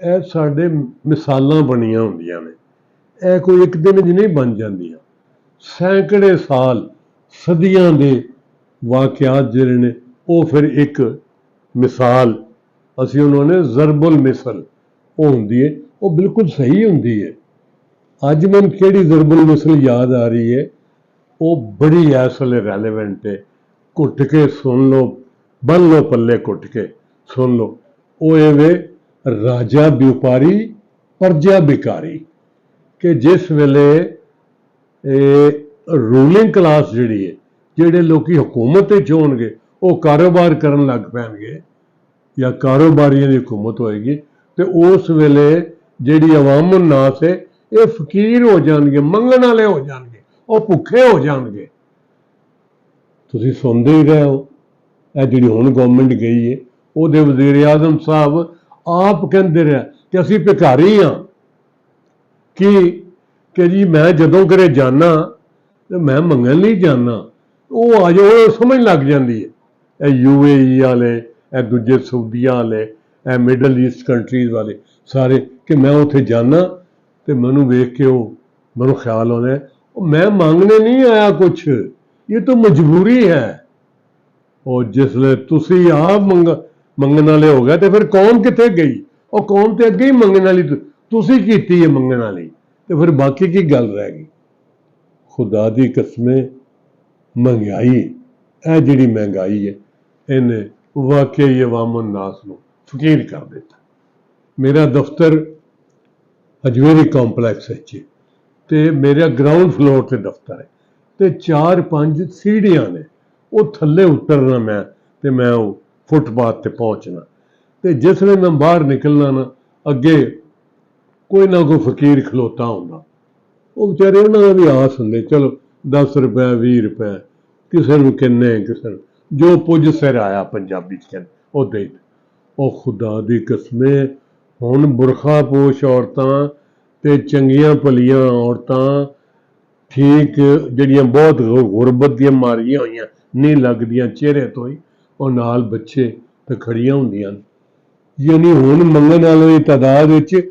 ਇਹ ਸਾਡੇ ਮਿਸਾਲਾਂ ਬਣੀਆਂ ਹੁੰਦੀਆਂ ਨੇ। ਇਹ ਕੋਈ ਇੱਕ ਦਿਨ 'ਚ ਨਹੀਂ ਬਣ ਜਾਂਦੀਆਂ। ਸੈਂਕੜੇ ਸਾਲ ਸਦੀਆਂ ਦੇ ਵਾਕਿਆਤ ਜਿਹੜੇ ਨੇ ਉਹ ਫਿਰ ਇੱਕ ਮਿਸਾਲ ਅਸੀਂ ਉਹਨਾਂ ਨੇ ਜ਼ਰਬੁਲ ਮਿਸਲ ਉਹ ਹੁੰਦੀ ਹੈ, ਉਹ ਬਿਲਕੁਲ ਸਹੀ ਹੁੰਦੀ ਹੈ। ਅੱਜ ਮੈਨੂੰ ਕਿਹੜੀ ਜ਼ਰਬੁਲ ਮਿਸਲ ਯਾਦ ਆ ਰਹੀ ਹੈ, ਉਹ ਬੜੀ ਇਸ ਵੇਲੇ ਰੈਲੇਵੈਂਟ ਹੈ। ਘੁੱਟ ਕੇ ਸੁਣ ਲਓ, ਬੰਨ ਲਓ ਪੱਲੇ ਘੁੱਟ ਕੇ ਸੁਣ ਲਓ। ਉਹ ਇਹ ਵੇ ਰਾਜਾ ਵਿਪਾਰੀ ਪ੍ਰਜਾ ਬਿਕਾਰੀ, ਕਿ ਜਿਸ ਵੇਲੇ ਰੂਲਿੰਗ ਕਲਾਸ ਜਿਹੜੀ ਹੈ, ਜਿਹੜੇ ਲੋਕੀ ਹਕੂਮਤ ਵਿੱਚ ਹੋਣਗੇ ਉਹ ਕਾਰੋਬਾਰ ਕਰਨ ਲੱਗ ਪੈਣਗੇ ਜਾਂ ਕਾਰੋਬਾਰੀਆਂ ਦੀ ਹਕੂਮਤ ਹੋਏਗੀ, ਤੇ ਉਸ ਵੇਲੇ ਜਿਹੜੀ ਅਵਾਮ ਨਾਸ ਹੈ ਇਹ ਫਕੀਰ ਹੋ ਜਾਣਗੇ, ਮੰਗਣ ਵਾਲੇ ਹੋ ਜਾਣਗੇ, ਉਹ ਭੁੱਖੇ ਹੋ ਜਾਣਗੇ। ਤੁਸੀਂ ਸੁਣਦੇ ਹੀ ਰਹੇ ਹੋ, ਇਹ ਜਿਹੜੀ ਹੁਣ ਗਵਰਨਮੈਂਟ ਗਈ ਹੈ ਉਹਦੇ ਵਜ਼ੀਰ ਆਜ਼ਮ ਸਾਹਿਬ ਆਪ ਕਹਿੰਦੇ ਰਿਹਾ ਕਿ ਅਸੀਂ ਭਿਖਾਰੀ ਹਾਂ। ਕਿ ਜੀ ਮੈਂ ਜਦੋਂ ਕਰੇ ਜਾਣਾ ਤੇ ਮੈਂ ਮੰਗਣ ਲਈ ਜਾਣਾ, ਉਹ ਆ ਜਾਓ ਸਮਝ ਲੱਗ ਜਾਂਦੀ ਹੈ। ਇਹ UAE ਵਾਲੇ, ਇਹ ਦੂਜੇ ਸਊਦੀਆ ਵਾਲੇ, ਇਹ ਮਿਡਲ ਈਸਟ ਕੰਟਰੀਜ਼ ਵਾਲੇ ਸਾਰੇ, ਕਿ ਮੈਂ ਉੱਥੇ ਜਾਣਾ ਤੇ ਮੈਨੂੰ ਵੇਖ ਕੇ ਉਹ ਮੈਨੂੰ ਖਿਆਲ ਆਉਂਦਾ ਉਹ ਮੈਂ ਮੰਗਣੇ ਨਹੀਂ ਆਇਆ ਕੁਛ, ਇਹ ਤਾਂ ਮਜਬੂਰੀ ਹੈ। ਉਹ ਜਿਸਲੇ ਤੁਸੀਂ ਆਪ ਮੰਗਣ ਵਾਲੇ ਹੋ ਗਏ ਤੇ ਫਿਰ ਕੌਮ ਕਿੱਥੇ ਗਈ? ਉਹ ਕੌਮ ਤੇ ਅੱਗੇ ਹੀ ਮੰਗਣ ਵਾਲੀ ਤੁਸੀਂ ਕੀਤੀ ਹੈ ਮੰਗਣ ਵਾਲੀ, ਤੇ ਫਿਰ ਬਾਕੀ ਕੀ ਗੱਲ ਰਹਿ ਗਈ? ਖੁਦਾ ਦੀ ਕਸਮੇ ਮਹਿੰਗਾਈ, ਇਹ ਜਿਹੜੀ ਮਹਿੰਗਾਈ ਹੈ ਇਹਨੇ ਵਾਕਈ ਅਵਾਮ ਨਾਸ ਨੂੰ ਫਕੀਰ ਕਰ ਦਿੱਤਾ। ਮੇਰਾ ਦਫ਼ਤਰ ਹਜਵੇਰੀ ਕੰਪਲੈਕਸ ਵਿੱਚ ਤੇ ਮੇਰਾ ਗਰਾਊਂਡ ਫਲੋਰ ਤੇ ਦਫ਼ਤਰ ਹੈ, ਤੇ 4-5 ਸੀੜੀਆਂ ਨੇ, ਉਹ ਥੱਲੇ ਉਤਰਨਾ ਮੈਂ, ਤੇ ਮੈਂ ਉਹ ਫੁੱਟਪਾਥ ਤੇ ਪਹੁੰਚਣਾ, ਤੇ ਜਿਸ ਵੇਲੇ ਮੈਂ ਬਾਹਰ ਨਿਕਲਣਾ ਨਾ ਅੱਗੇ ਕੋਈ ਨਾ ਕੋਈ ਫਕੀਰ ਖਲੋਤਾ ਹੁੰਦਾ। ਉਹ ਵਿਚਾਰੇ ਉਹਨਾਂ ਦਾ ਵੀ ਆਸ ਹੁੰਦੇ, ਚਲੋ 10 ਰੁਪਏ 20 ਰੁਪਏ, ਕਿਸੇ ਨੂੰ ਕਿੰਨੇ, ਕਿਸੇ ਨੂੰ ਜੋ ਪੁੱਜ ਸਿਰ ਆਇਆ ਪੰਜਾਬੀ 'ਚ ਕਹਿੰਦੇ ਉਹ ਦੇ। ਉਹ ਖੁਦਾ ਦੀ ਕਸਮੇ ਹੁਣ ਬੁਰਖਾ ਪੋਸ਼ ਔਰਤਾਂ ਤੇ ਚੰਗੀਆਂ ਭਲੀਆਂ ਔਰਤਾਂ, ਠੀਕ ਜਿਹੜੀਆਂ ਬਹੁਤ ਗੁਰਬਤ ਦੀਆਂ ਮਾਰੀਆਂ ਹੋਈਆਂ ਨਹੀਂ ਲੱਗਦੀਆਂ ਚਿਹਰੇ ਤੋਂ ਹੀ, ਉਹ ਨਾਲ ਬੱਚੇ ਤੇ ਖੜੀਆਂ ਹੁੰਦੀਆਂ ਨੇ। ਯਾਨੀ ਹੁਣ ਮੰਗਣ ਵਾਲਿਆਂ ਦੀ ਤਾਦਾਦ ਵਿੱਚ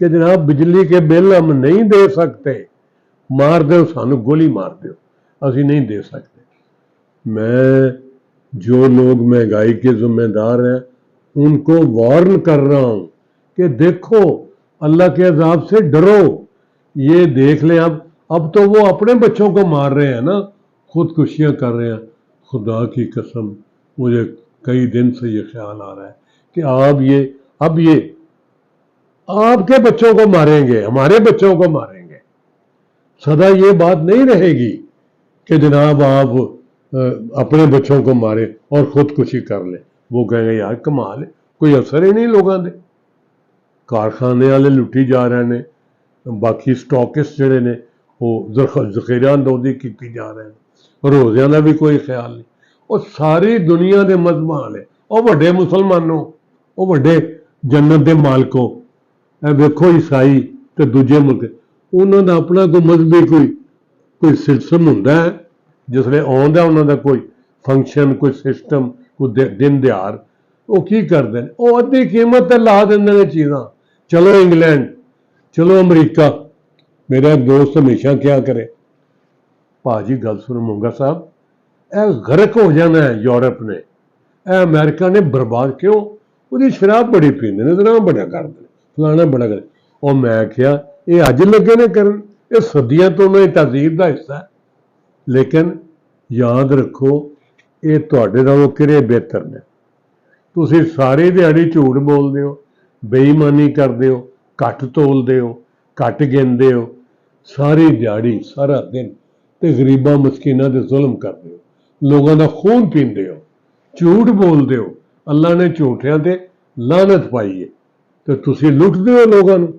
کہ جناب بجلی کے بل ہم نہیں دے سکتے, مار دو سانو گولی مار دو, اسی نہیں دے سکتے. میں جو لوگ مہنگائی کے ذمہ دار ہیں ان کو وارن کر رہا ہوں کہ دیکھو اللہ کے عذاب سے ڈرو. یہ دیکھ لیں اب تو وہ اپنے بچوں کو مار رہے ہیں نا, خودکشیاں کر رہے ہیں. خدا کی قسم مجھے کئی دن سے یہ خیال آ رہا ہے کہ اب یہ آپ کے بچوں کو ماریں گے, ہمارے بچوں کو ماریں گے. سدا یہ بات نہیں رہے گی کہ جناب آپ اپنے بچوں کو ماریں اور خودکشی کر لیں. وہ کہیں گے یار کمال ہے, کوئی اثر ہی نہیں لوگوں دے. کارخانے والے لٹی جا رہے ہیں, باقی سٹاکسٹ جڑے نے وہ ذخیرہ اندوزی کی جا رہے ہیں, روزیاں کا بھی کوئی خیال نہیں. اور ساری دنیا دے مذہب والے وہ وڈے مسلمانوں, وہ وڈے جنت دے مالکوں, ویکھو عیسائی تے دوجے ملک, انہوں دا اپنا کوئی مذہبی کوئی سسٹم ہوندا ہے جس لئے آندا انہوں دا کوئی فنکشن, کوئی سسٹم, کوئی دن دیار. وہ کی کرتے ہیں, وہ ادھی قیمت تے لا دیندے نے چیزاں. چلو انگلینڈ, چلو امریکہ. میرا ایک دوست ہمیشہ کیا کرے, پاجی گل سنو مونگا صاحب, اے غرق ہو جانا ہے یورپ نے, اے امریکہ نے برباد کیوں, وہ شراب بڑی پیندے نے, ذرا بڑا کرتے ہیں, فلانا بڑا کرتے. اور میں کیا یہ اج لگے نے کرن, یہ صدیاں تو انہوں نے تہذیب کا حصہ ہے. لیکن یاد رکھو یہ تواڈے نالوں کرے بہتر نے. تسی ساری دیہڑی جھوٹ بولدے ہو, بے ایمانی کردے ہو, گھٹ تولدے ہو, گھٹ گندے ہو, ساری دیہڑی سارا دن تے غریباں مسکیناں تے ظلم کردے ہو, لوگوں دا خون پیندے ہو, جھوٹ بولدے ہو. اللہ نے جھوٹیاں تے لعنت پائی ہے تے تسی لٹدے ہو لوگوں نوں.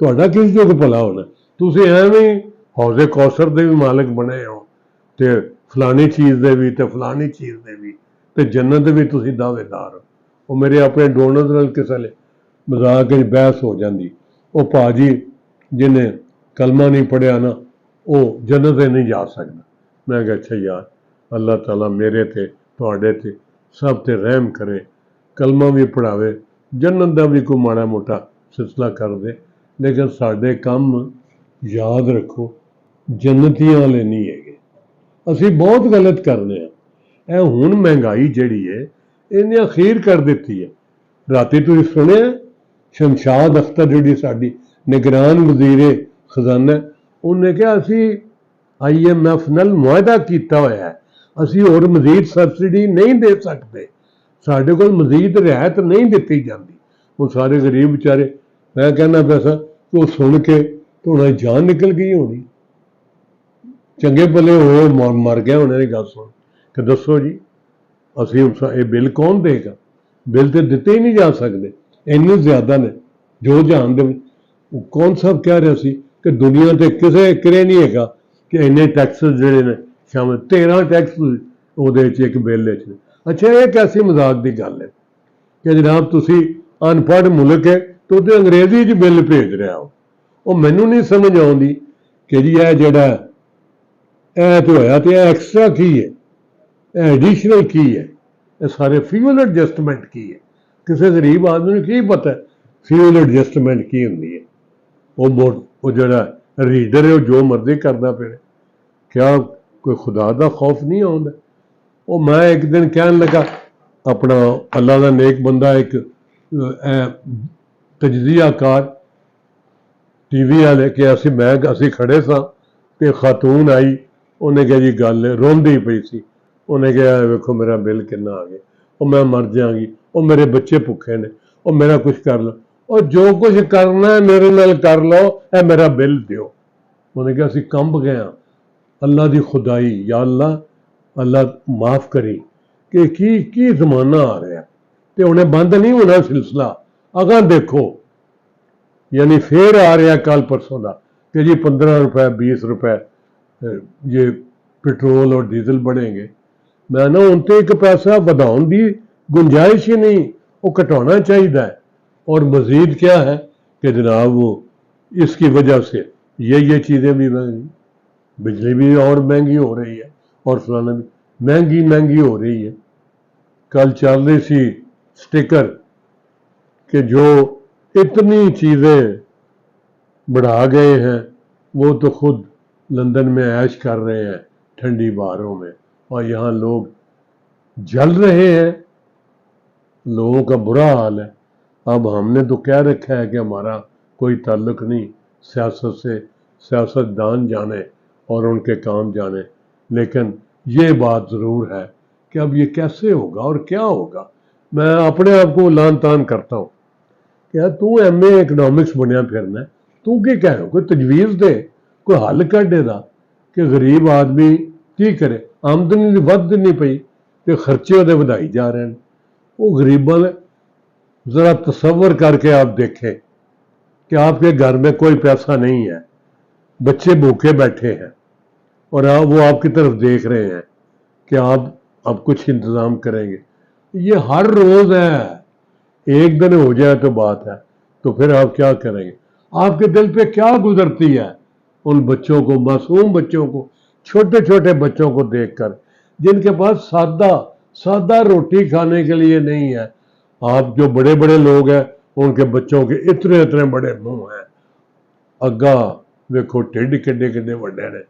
تہاڈا کس جو کہ بھلا ہونا. تسی ایویں حوض کوثر دے بھی مالک بنے ہو تے فلانی چیز دے بھی تے فلانی چیز دے بھی تے جنت دے بھی تسی دعوے دار ہو. وہ میرے اپنے ڈونرز نال کسے لے مذاق وچ بحث ہو جاندی, وہ پاجی جنہیں کلمہ نہیں پڑھیا نا وہ جنت تے نہیں جا سکتا. میں کہا اچھا یار اللہ تعالیٰ میرے تے تہاڈے تے سب تے رحم کرے, کلمہ بھی پڑھاوے, جنت دا بھی کوئی ماڑا موٹا سلسلہ کر دے. لیکن ساڈے کم یاد رکھو جنتیاں والے نہیں ہے. اسی بہت غلط کرنے ہیں. اے ہن مہنگائی جڑی ہے انہیں اخیر کر دیتی ہے. راتی تسی سنیا شمشاد اختر جڑی ساڈی نگران وزیر خزانہ, انہیں کہا اسی IMF نال معاہدہ کیتا ہوا ہے, اسی اور مزید سبسڈی نہیں دے سکتے, ساڈے کول مزید رعایت نہیں دیتی جاندی. وہ سارے غریب بیچارے, میں کہنا پیسہ کہ وہ سن کے تو انہیں جان نکل گئی ہونی, چنگے بھلے ہوئے مر گئے ہونے کی گل سن کہ دسو جی اسی یہ بل کون دے گا. بل تو دیتے ہی نہیں جا سکتے, اینی زیادہ نے. جو جہان دے کون صاحب کہہ رہے سی کہ دنیا تے کسے کرے نہیں ہے گا کہ اینے ٹیکسز جڑے نے شامل 13 ٹیکس وہ ایک بل نے. اچھا یہ کیسی مذاق دی گل ہے کہ جناب تسی ان پڑھ ملک ہے تو انگریزی چ بل بھیج رہا ہو. وہ مینوں نہیں سمجھ آتی کہ جی یہ جڑا اے تو ہویا تو یہ ایکسٹرا کی ہے, یہ ایڈیشنل کی ہے, یہ سارے فیول ایڈجسٹمنٹ کی ہے. کسی غریب آدمی نے کی پتہ ہے فیول ایڈجسٹمنٹ کی ہوندی ہے. وہ جڑا ریڈر ہے وہ جو مرضی کرنا پھر, کیا کوئی خدا دا خوف نہیں آتا. وہ میں ایک دن کہنے لگا اپنا اللہ دا نیک بندہ ایک تجزیہ کار ٹی وی والے کہ اسی کھڑے سا کہ خاتون آئی, انہیں کہا جی گل روندی پئی سی, انہیں کہا ویکھو میرا بل کنا آ گیا, اور میں مر جاں گی, اور میرے بچے بھوکے نے, اور میرا کچھ کر لو, اور جو کچھ کرنا ہے میرے نال کر لو, اے میرا بل دیو. انہیں کہا اسی کمب گئے ہاں. اللہ دی خدائی, یا اللہ معاف کری کہ کی زمانہ آ رہا ہے تے انہیں بند نہیں ہونا سلسلہ. اگاں دیکھو یعنی پھر آ رہا کل پرسوں دا کہ جی 15 روپے 20 روپے یہ پٹرول اور ڈیزل بڑھیں گے. میں نا ان تے ایک پیسہ بداؤن دی گنجائش ہی نہیں, وہ کٹانا چاہیے. اور مزید کیا ہے کہ جناب وہ اس کی وجہ سے یہ چیزیں بھی مہنگی, بجلی بھی اور مہنگی ہو رہی ہے, اور فلانا بھی مہنگی ہو رہی ہے. کل چل رہی سی سٹیکر کہ جو اتنی چیزیں بڑھا گئے ہیں، وہ تو خود لندن میں عیش کر رہے ہیں ٹھنڈی بہاروں میں، اور یہاں لوگ جل رہے ہیں، لوگوں کا برا حال ہے۔ اب ہم نے تو کہہ رکھا ہے کہ ہمارا کوئی تعلق نہیں سیاست سے، سیاست دان جانے اور ان کے کام جانے، لیکن یہ بات ضرور ہے کہ اب یہ کیسے ہوگا اور کیا ہوگا۔ میں اپنے آپ کو لان تان کرتا ہوں کہ یار تو ایم اے اکنامکس بنیا پھرنا ہے، تو کی کہہ رہا کوئی تجویز دے، کوئی حل کڈے دا کہ غریب آدمی کی کرے، آمدنی ود نہیں پئی کہ خرچے وہ ودائی جا رہے ہیں۔ وہ غریباں ذرا تصور کر کے آپ دیکھیں کہ آپ کے گھر میں کوئی پیسہ نہیں ہے، بچے بھوکے بیٹھے ہیں، اور وہ آپ کی طرف دیکھ رہے ہیں کہ آپ اب کچھ انتظام کریں گے۔ یہ ہر روز ہے، ایک دن ہو جائے تو بات ہے، تو پھر آپ کیا کریں گے؟ آپ کے دل پہ کیا گزرتی ہے ان بچوں کو، معصوم بچوں کو، چھوٹے چھوٹے بچوں کو دیکھ کر جن کے پاس سادہ روٹی کھانے کے لیے نہیں ہے۔ آپ جو بڑے بڑے لوگ ہیں ان کے بچوں کے اتنے اتنے بڑے منہ ہیں، اگا ویکھو ٹھڈ کڈے کڈے وڈے نے،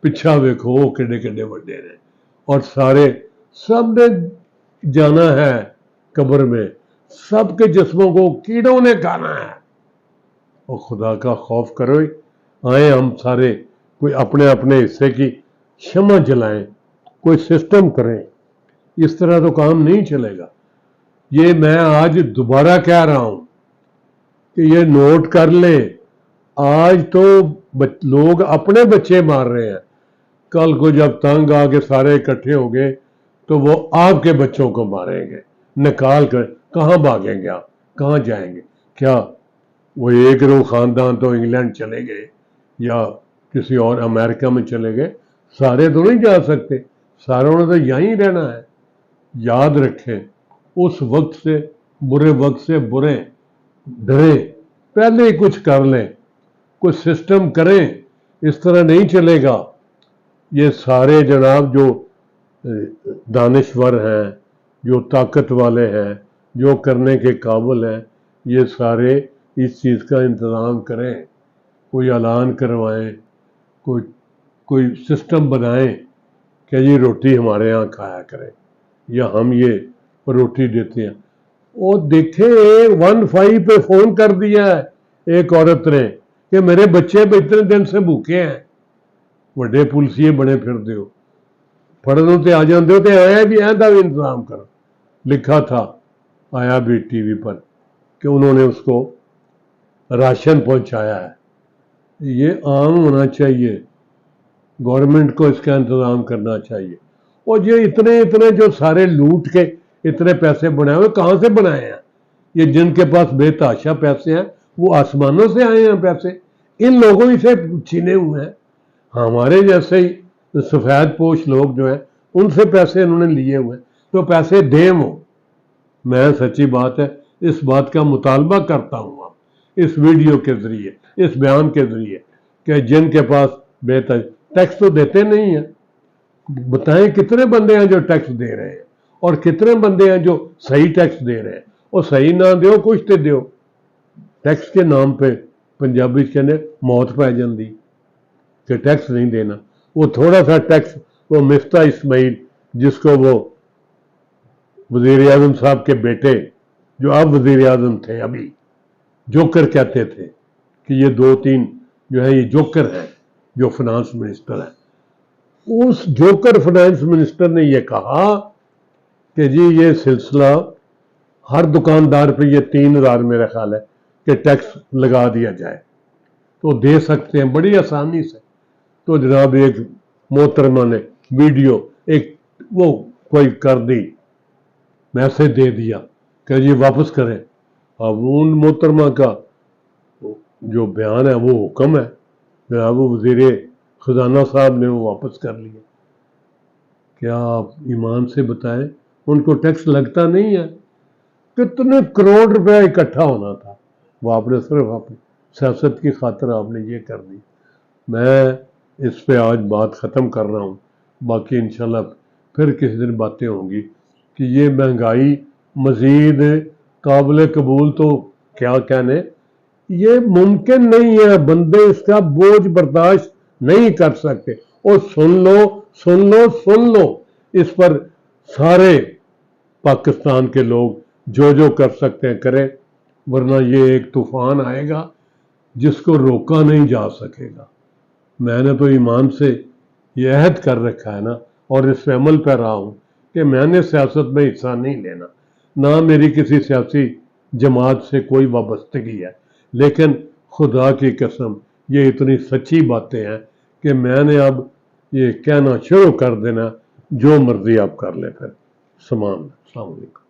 پچھا ویکھو وہ کڈے کڈے وڈے نے، اور سب نے جانا ہے قبر میں، سب کے جسموں کو کیڑوں نے کھانا ہے۔ اور خدا کا خوف کرو، آئیں ہم سارے کوئی اپنے اپنے حصے کی شمع جلائیں، کوئی سسٹم کریں، اس طرح تو کام نہیں چلے گا۔ یہ میں آج دوبارہ کہہ رہا ہوں کہ یہ نوٹ کر لیں، آج تو لوگ اپنے بچے مار رہے ہیں، کل کو جب تنگ آ کے سارے اکٹھے ہو گئے تو وہ آپ کے بچوں کو ماریں گے، نکال کر کہاں بھاگیں گے آپ، کہاں جائیں گے؟ کیا وہ ایک روح خاندان تو انگلینڈ چلے گئے یا کسی اور امریکہ میں چلے گئے، سارے تو نہیں جا سکتے، ساروں نے تو یہیں رہنا ہے۔ یاد رکھیں، اس وقت سے برے وقت سے برے ڈریں، پہلے ہی کچھ کر لیں، کچھ سسٹم کریں، اس طرح نہیں چلے گا۔ یہ سارے جناب جو دانشور ہیں، جو طاقت والے ہیں، جو کرنے کے قابل ہیں، یہ سارے اس چیز کا انتظام کریں، کوئی اعلان کروائیں، کوئی سسٹم بنائیں کہ یہ روٹی ہمارے یہاں کھایا کریں، یا ہم یہ روٹی دیتے ہیں۔ وہ دیکھیں 15 پہ فون کر دیا ہے ایک عورت نے کہ میرے بچے اتنے دن سے بھوکے ہیں۔ وڈے پولیسیے بنے پھر دیو، پڑھنوں تے آ جاندے ہو تے آیا بھی ایندہ بھی انتظام کرو، لکھا تھا آیا بھی ٹی وی پر کہ انہوں نے اس کو راشن پہنچایا ہے۔ یہ عام ہونا چاہیے، گورنمنٹ کو اس کا انتظام کرنا چاہیے۔ اور یہ اتنے جو سارے لوٹ کے اتنے پیسے بنائے ہوئے کہاں سے بنائے ہیں؟ یہ جن کے پاس بے تحاشا پیسے ہیں وہ آسمانوں سے آئے ہیں پیسے، ان لوگوں ہی سے چھینے ہوئے ہیں۔ ہمارے جیسے ہی سفید پوش لوگ جو ہیں ان سے پیسے انہوں نے لیے ہوئے، تو پیسے دیں وہ۔ میں سچی بات ہے اس بات کا مطالبہ کرتا ہوں اب اس ویڈیو کے ذریعے، اس بیان کے ذریعے، کہ جن کے پاس ٹیکس تو دیتے نہیں ہیں، بتائیں کتنے بندے ہیں جو ٹیکس دے رہے ہیں اور کتنے بندے ہیں جو صحیح ٹیکس دے رہے ہیں؟ اور صحیح نہ دیو کچھ تے دیو، ٹیکس کے نام پہ پنجابی کہنے موت پہ جاندی کہ ٹیکس نہیں دینا۔ وہ تھوڑا سا ٹیکس وہ مفتاح اسماعیل، جس کو وہ وزیر اعظم صاحب کے بیٹے جو اب وزیر اعظم تھے، ابھی جوکر کہتے تھے کہ یہ 2-3 جو ہے یہ جوکر ہیں جو فنانس منسٹر ہیں۔ اس جوکر فنانس منسٹر نے یہ کہا کہ جی یہ سلسلہ ہر دکاندار پہ یہ 3000 میرا خیال ہے کہ ٹیکس لگا دیا جائے، تو دے سکتے ہیں بڑی آسانی سے۔ تو جناب ایک محترمہ نے ویڈیو ایک وہ کوئی کر دی، میسج دے دیا کہ جی واپس کریں۔ اب ان محترمہ کا جو بیان ہے وہ حکم ہے، جناب وزیر خزانہ صاحب نے وہ واپس کر لیا۔ کیا آپ ایمان سے بتائیں ان کو ٹیکس لگتا نہیں ہے؟ کتنے کروڑ روپے اکٹھا ہونا تھا، وہ آپ نے صرف اپنی سیاست کی خاطر آپ نے یہ کر دی۔ میں اس پہ آج بات ختم کر رہا ہوں، باقی انشاءاللہ پھر کسی دن باتیں ہوں گی کہ یہ مہنگائی مزید قابل قبول تو کیا کہنے، یہ ممکن نہیں ہے، بندے اس کا بوجھ برداشت نہیں کر سکتے. اور سن لو سن لو سن لو، اس پر سارے پاکستان کے لوگ جو کر سکتے ہیں کریں، ورنہ یہ ایک طوفان آئے گا جس کو روکا نہیں جا سکے گا. میں نے تو ایمان سے یہ عہد کر رکھا ہے نا، اور اس پہ عمل پہ رہا ہوں کہ میں نے سیاست میں حصہ نہیں لینا، نہ میری کسی سیاسی جماعت سے کوئی وابستگی ہے. لیکن خدا کی قسم یہ اتنی سچی باتیں ہیں کہ میں نے اب یہ کہنا شروع کر دینا، جو مرضی آپ کر لیں. پھر السلام علیکم.